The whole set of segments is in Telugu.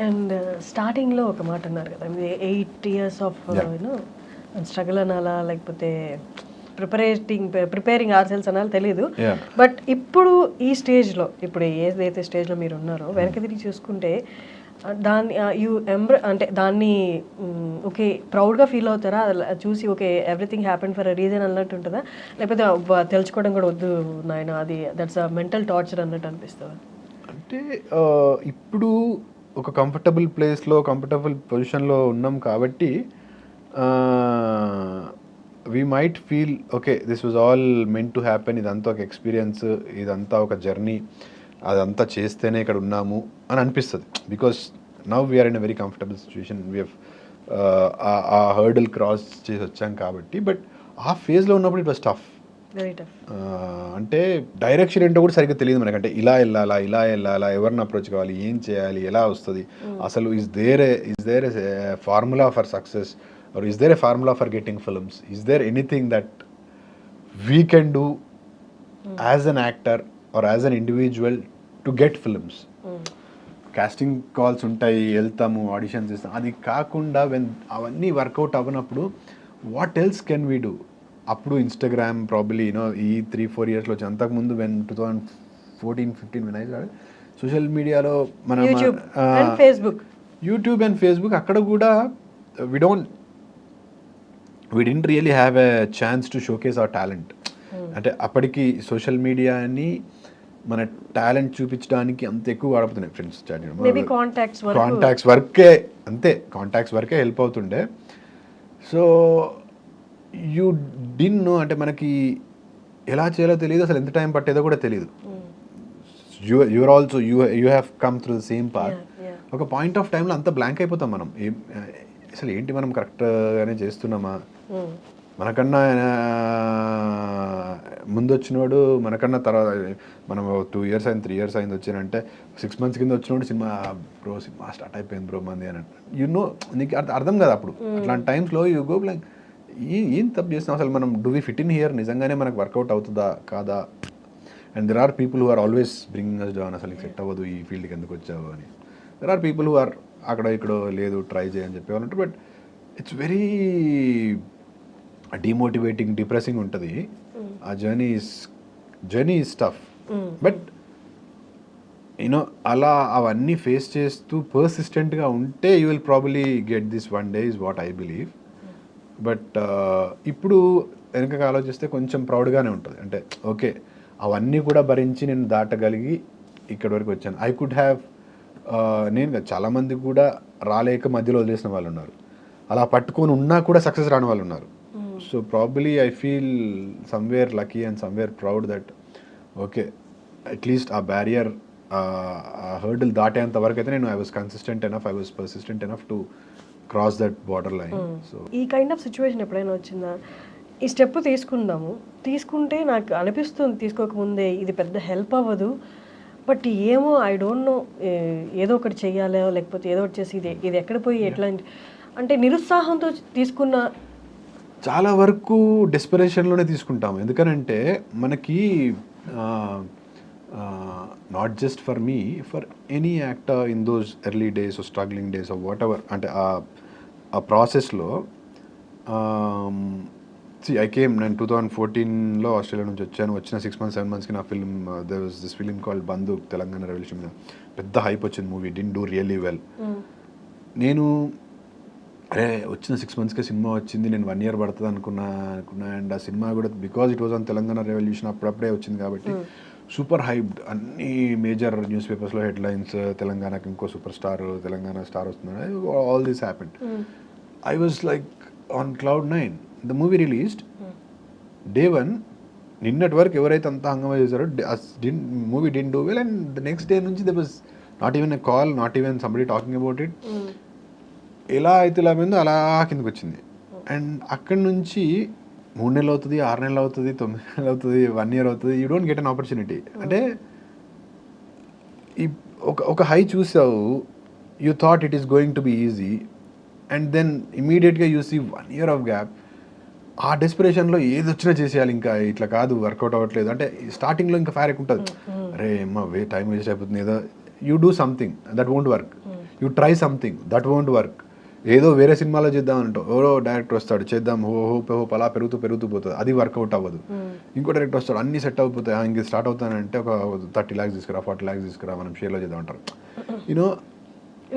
అండ్ స్టార్టింగ్లో ఒక మాట అన్నారు కదా, 8 years ఆఫ్ స్ట్రగుల్ అనాలా లేకపోతే ప్రిపేరింగ్ ఆర్ సెల్స్ అనాలి తెలియదు. బట్ ఇప్పుడు ఈ స్టేజ్లో, ఇప్పుడు ఏదైతే స్టేజ్లో మీరు ఉన్నారో వెనక్కి తిరిగి చూసుకుంటే దాన్ని అంటే దాన్ని ఓకే ప్రౌడ్గా ఫీల్ అవుతారా చూసి? Okay everything happen for a reason అన్నట్టు ఉంటుందా, లేకపోతే తెలుసుకోవడం కూడా వద్దు నాయన అది దట్స్ అ మెంటల్ టార్చర్ అన్నట్టు అనిపిస్తుందా? అంటే ఇప్పుడు ఒక కంఫర్టబుల్ ప్లేస్లో కంఫర్టబుల్ పొజిషన్లో ఉన్నాం కాబట్టి we might feel okay this was all meant to happen, ఇదంతా ఒక ఎక్స్పీరియన్స్, ఇదంతా ఒక జర్నీ, అదంతా చేస్తేనే ఇక్కడ ఉన్నాము అని అనిపిస్తుంది. Because now we're in a very comfortable situation, we have ఆ హర్డల్ క్రాస్ చేసి వచ్చాం కాబట్టి. బట్ ఆ ఫేజ్లో ఉన్నప్పుడు ఇట్ వాస్ టఫ్. అంటే డైరెక్షన్ ఏంటో కూడా సరిగ్గా తెలియదు మనకంటే. ఇలా వెళ్ళాలా, ఎవరిని అప్రోచ్ కావాలి, ఏం చేయాలి, ఎలా వస్తుంది అసలు, is there a formula for success, or is there a formula for getting films, is there anything that we can do as an actor or as an individual to get films. Casting calls ఉంటాయి, వెళ్తాము, ఆడిషన్స్ ఇస్తాం, అది కాకుండా అవన్నీ వర్కౌట్ అవ్వనప్పుడు what else can we do? అప్పుడు ఇన్స్టాగ్రామ్ ప్రాబ్లీ ఈ 3-4 yearsలో వచ్చి, అంతకుముందు 2014-15 when I started సోషల్ మీడియాలో మన యూట్యూబ్ అండ్ ఫేస్బుక్, అక్కడ కూడా we didn't really have a chance to showcase our talent. అంటే అప్పటికి సోషల్ మీడియాని మన టాలెంట్ చూపించడానికి అంత ఎక్కువ వాడుతున్నాయి ఫ్రెండ్స్, కాంటాక్ట్స్ వర్కే, అంతే కాంటాక్ట్స్ వర్కే హెల్ప్ అవుతుండే. సో యూ డిన్ నో, అంటే మనకి ఎలా చేయాలో తెలియదు, అసలు ఎంత టైం పట్టేదో కూడా తెలియదు. You're also you have come through the same path. ఒక పాయింట్ ఆఫ్ టైంలో అంత బ్లాంక్ అయిపోతాం మనం, అసలు ఏంటి మనం కరెక్ట్గానే చేస్తున్నామా, మనకన్నా ముందు వచ్చినోడు మనకన్నా తర్వాత, మనం 2 years అయింది 3 years అయింది వచ్చానంటే 6 months కింద వచ్చినోడు సినిమా స్టార్ట్ అయిపోయింది బ్రో మంది అని నీకు అర్థం కదా. అప్పుడు అట్లాంటి టైమ్స్లో యూ గో బ్లాంక్, ఏం తప్పు చేస్తున్నాం అసలు మనం, do we fit in here, నిజంగానే మనకు వర్కౌట్ అవుతుందా కాదా? And there are people who are always bringing us down, అసలు సెట్ అవ్వదు ఈ ఫీల్డ్కి ఎందుకు వచ్చావు అని. There are people who are అక్కడ ఇక్కడ లేదు ట్రై చేయని చెప్పేవాళ్ళు. But it's very demotivating, depressing ఉంటుంది. ఆ జర్నీ ఈజ్ టఫ్. బట్ అలా అవన్నీ ఫేస్ చేస్తూ పర్సిస్టెంట్గా ఉంటే you will probably get this one day is what I believe. But ఇప్పుడు వెనక ఆలోచిస్తే కొంచెం ప్రౌడ్గానే ఉంటుంది. అంటే ఓకే అవన్నీ కూడా భరించి నేను దాటగలిగి ఇక్కడి వరకు వచ్చాను. ఐ కుడ్ హ్యావ్, నేను చాలామంది కూడా రాలేక మధ్యలో వదిలేసిన వాళ్ళు ఉన్నారు, అలా పట్టుకొని ఉన్నా కూడా సక్సెస్ రాని వాళ్ళు ఉన్నారు. So probably I feel somewhere lucky and somewhere proud that okay at least ఆ బ్యారియర్, హర్డిల్ దాటేంత వరకు అయితే నేను I was consistent enough, I was persistent enough to cross that border line. So ఈ కైండ్ ఆఫ్ సిచ్యువేషన్ ఎప్పుడైనా వచ్చిందా, ఈ స్టెప్ తీసుకుంటే నాకు అనిపిస్తుంది తీసుకోకముందే ఇది పెద్ద హెల్ప్ అవ్వదు, బట్ ఏమో ఐ డోంట్ నో, ఏదో ఒకటి చెయ్యాలో లేకపోతే ఏదో ఒకటి చేసి ఇది ఎక్కడ పోయి ఎట్లా అంటే నిరుత్సాహంతో తీసుకున్న? చాలా వరకు డెస్పరేషన్లోనే తీసుకుంటాము. ఎందుకనంటే మనకి not just for me, for any actor in those early days or struggling days or whatever, అంటే ఆ ప్రాసెస్లో ఐ కేమ్, నేను 2014లో ఆస్ట్రేలియా నుంచి వచ్చిన 6 months 7 monthsకి నా film, there was this film called Bandook, Telangana revolution మీద పెద్ద హైప్ వచ్చింది movie, didn't do really well. నేను అరే వచ్చిన 6 monthsకే సినిమా వచ్చింది, నేను 1 year పడుతుంది అనుకున్నా. అండ్ ఆ సినిమా కూడా because it was on Telangana revolution అప్పుడప్పుడే వచ్చింది కాబట్టి సూపర్ హైప్డ్, అన్ని మేజర్ న్యూస్ పేపర్స్లో హెడ్లైన్స్, తెలంగాణకి ఇంకో సూపర్ స్టార్, తెలంగాణ స్టార్ వస్తున్నాడు, all this happened. I was like on cloud 9. The movie released day 1, నిన్నటి వరకు ఎవరైతే అంతా హంగమా చేశారో movie didn't do well. And the next day నుంచి there was not even a call, not even somebody talking about it. ఎలా అయితే ఇలా పోయిందో అలా కిందకి వచ్చింది. అండ్ అక్కడి నుంచి 3 నెలలు అవుతుంది, 6 నెలలు అవుతుంది, 9 నెలలు అవుతుంది, 1 year అవుతుంది, you don't get an opportunity. అంటే ఒక హై చూసావు, you thought it is going to be easy, and then ఇమీడియట్గా you see 1 year of gap. ఆ డెస్పిరేషన్లో ఏది వచ్చినా చేసేయాలి, ఇంకా ఇట్లా కాదు, వర్కౌట్ అవ్వట్లేదు అంటే స్టార్టింగ్లో ఇంకా ఫైర్ ఎక్కువ ఉంటుంది, అరే అమ్మ టైం వేస్ట్ అయిపోతుంది, ఏదో you do something that won't work. You try something that won't work, ఏదో వేరే సినిమాలో చేద్దాం అంటావు, ఎవరో డైరెక్టర్ వస్తాడు చేద్దాం హోప్ అలా పెరుగుతూ పోతుంది, అది వర్కౌట్ అవ్వదు. ఇంకో డైరెక్టర్ వస్తాడు అన్ని సెట్ అయిపోతాయి, ఇంక స్టార్ట్ అవుతానంటే ఒక 30 lakhs తీసుకురా 40 lakhs తీసుకురా మనం షేర్లో చేద్దాం అంటారు. యూనో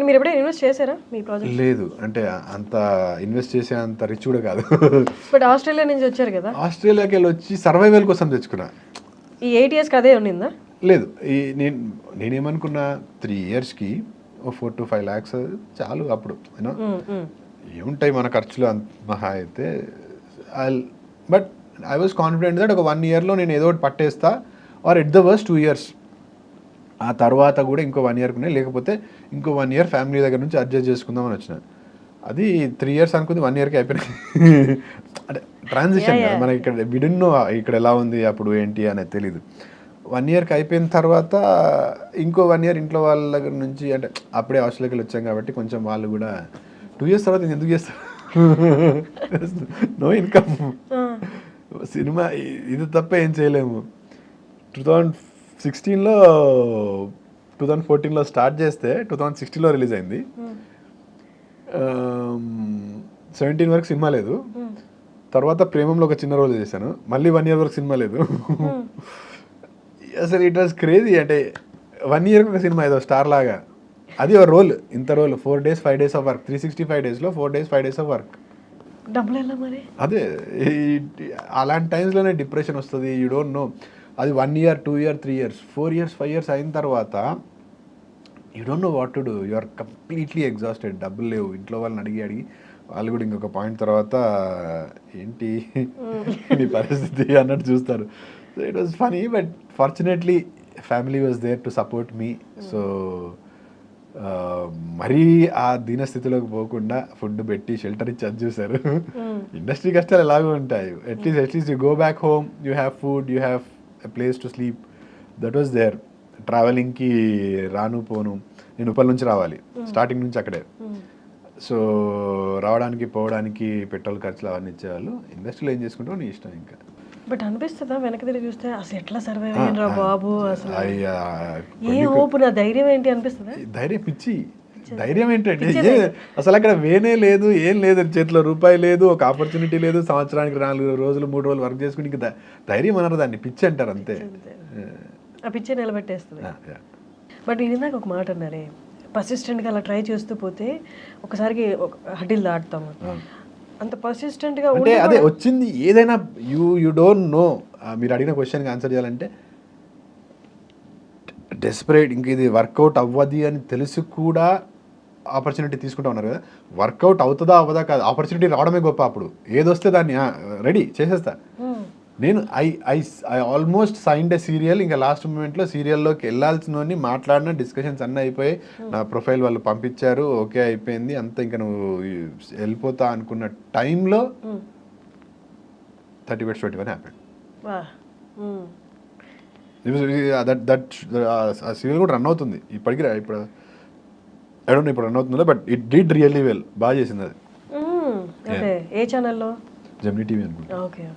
మీరు ఎప్పుడైనా ఇన్వెస్ట్ చేశారా మీ ప్రాజెక్ట్? లేదు, అంటే అంత ఇన్వెస్ట్ చేసే అంత రిచ్ కూడా కాదు. బట్ ఆస్ట్రేలియా నుంచి వచ్చారు కదా, ఆస్ట్రేలియాకి వెళ్ళి వచ్చి సర్వైవల్ కోసం తెచ్చుకున్నా. ఈ 8 yearsకి అదే ఉండిందా? లేదు, నేనేమనుకున్నా 3 yearsకి 4 to 5 lakhs చాలు అప్పుడు, యూనో ఏముంటాయి మన ఖర్చులు అంత మహా అయితే. But I was confident that ఒక 1 yearలో నేను ఏదో ఒకటి పట్టేస్తా, or at the worst 2 years, ఆ తర్వాత కూడా ఇంకో 1 year ఉన్నాయి, లేకపోతే ఇంకో 1 year ఫ్యామిలీ దగ్గర నుంచి అడ్జస్ట్ చేసుకుందామని వచ్చిన. అది 3 years అనుకుంది 1 yearకి అయిపోయినాయి. అంటే ట్రాన్సిషన్ మన ఇక్కడ విడిన్నో ఇక్కడ ఎలా ఉంది అప్పుడు ఏంటి అనేది తెలీదు. 1 yearకి అయిపోయిన తర్వాత ఇంకో 1 year ఇంట్లో వాళ్ళ దగ్గర నుంచి, అంటే అప్పుడే ఆస్ట్రేలియాకి వచ్చాం కాబట్టి కొంచెం వాళ్ళు కూడా 2 years తర్వాత ఎందుకు చేస్తారు, నో ఇన్కమ్, సినిమా ఇది తప్ప ఏం చేయలేము. 2016లో 2014లో స్టార్ట్ చేస్తే 2016లో రిలీజ్ అయింది. 17 వరకు సినిమా లేదు. తర్వాత ప్రేమంలో ఒక చిన్న రోల్ చేశాను, మళ్ళీ 1 year వరకు సినిమా లేదు. అసలు ఇట్ వాజ్ క్రేజీ, అంటే 1 yearకి ఒక సినిమా ఏదో స్టార్ లాగా, అది ఒక రోల్, ఇంత role, 4 days 5 days of work, 365 daysలో 4 days 5 days ఆఫ్ వర్క్. డబ్బులు ఎలా మరి? అదే అలాంటి టైమ్స్లోనే డిప్రెషన్ వస్తుంది, యూ డోంట్ నో. అది 1 year 2 year 3 years 4 years 5 years అయిన తర్వాత you don't know what to do, you are completely exhausted. డబ్బులు లేవు, ఇంట్లో వాళ్ళని అడిగి వాళ్ళు కూడా ఇంకొక పాయింట్ తర్వాత ఏంటి నీ పరిస్థితి అన్నట్టు చూస్తారు. So it was funny, but fortunately family was there to support me. So మరీ ఆ దీనస్థితిలోకి పోకుండా ఫుడ్ పెట్టి షెల్టర్ ఇచ్చి అది చూసారు. ఇండస్ట్రీ కష్టాలు ఎలాగో ఉంటాయి, at least you go back home, you have food, you have a place to sleep, that was there. ట్రావెలింగ్కి రాను పోను, నేను ఉప్పల్ నుంచి రావాలి, స్టార్టింగ్ నుంచి అక్కడే. సో రావడానికి పోవడానికి పెట్రోల్ ఖర్చులు అవన్నీ ఇచ్చేవాళ్ళు. ఇండస్ట్రీలో ఏం చేసుకుంటావు నీ ఇష్టం. ఇంకా బట్ అనిపిస్తుందా వెనక తిరిగి చూస్తే అసలు ఎట్లా సర్వైవ్ అయ్యారా బాబు, అసలు అయ్యా ఏ హోప్, నా ధైర్యం ఏంటి అనిపిస్తుందా? ధైర్యం పిచ్చి, ధైర్యం ఏంటంటే అసలు అక్కడ వేనే లేదు, ఏం లేదు, చేతిలో రూపాయి లేదు, ఒక ఆపర్చునిటీ లేదు, సంవత్సరానికి 4 రోజులు 3 రోజులు వర్క్ చేసుకుని ఇంకా ధైర్యం అన్నారు, దాన్ని పిచ్చి అంటారు అంతే. ఆ పిచ్చే నిలబెట్టేస్తుంది. బట్ నేను ఇందాక ఒక మాట అన్నారే, పర్సిస్టెంట్గా అలా ట్రై చేస్తూ పోతే ఒకసారికి హడిల్ దాటుతాము, అంత పర్సిస్టెంట్గా అంటే అదే వచ్చింది. ఏదైనా యూ డోంట్ నో, మీరు అడిగిన క్వశ్చన్కి ఆన్సర్ చేయాలంటే డెస్పరేట్, ఇంక ఇది వర్కౌట్ అవ్వదు అని తెలిసి కూడా ఆపర్చునిటీ తీసుకుంటా ఉన్నారు కదా. వర్కౌట్ అవుతుందా అవ్వదా కాదు, ఆపర్చునిటీ రావడమే గొప్ప. అప్పుడు ఏదొస్తే దాన్ని రెడీ చేసేస్తా. నేను I almost signed a serial, ఇంకా లాస్ట్ మూమెంట్లో సీరియల్లోకి వెళ్ళాల్సిన మాట్లాడిన డిస్కషన్స్ అన్నీ అయిపోయి, నా ప్రొఫైల్ వాళ్ళు పంపించారు, ఓకే అయిపోయింది అంతా, ఇంకా నువ్వు వెళ్ళిపోతా అనుకున్న టైంలో 30 Bets 21 హ్యాపెండ్. ఆ సీరియల్ కూడా రన్ అవుతుంది ఇప్పటికి, ఇప్పుడు ఐ డోంట్ నో ఇప్పుడు రన్ అవుతుందో, but it did really well, బాగా చేసింది అది. ఏ ఛానల్లో? జెమినీ టీవీ అనుకుంటా. ఓకే.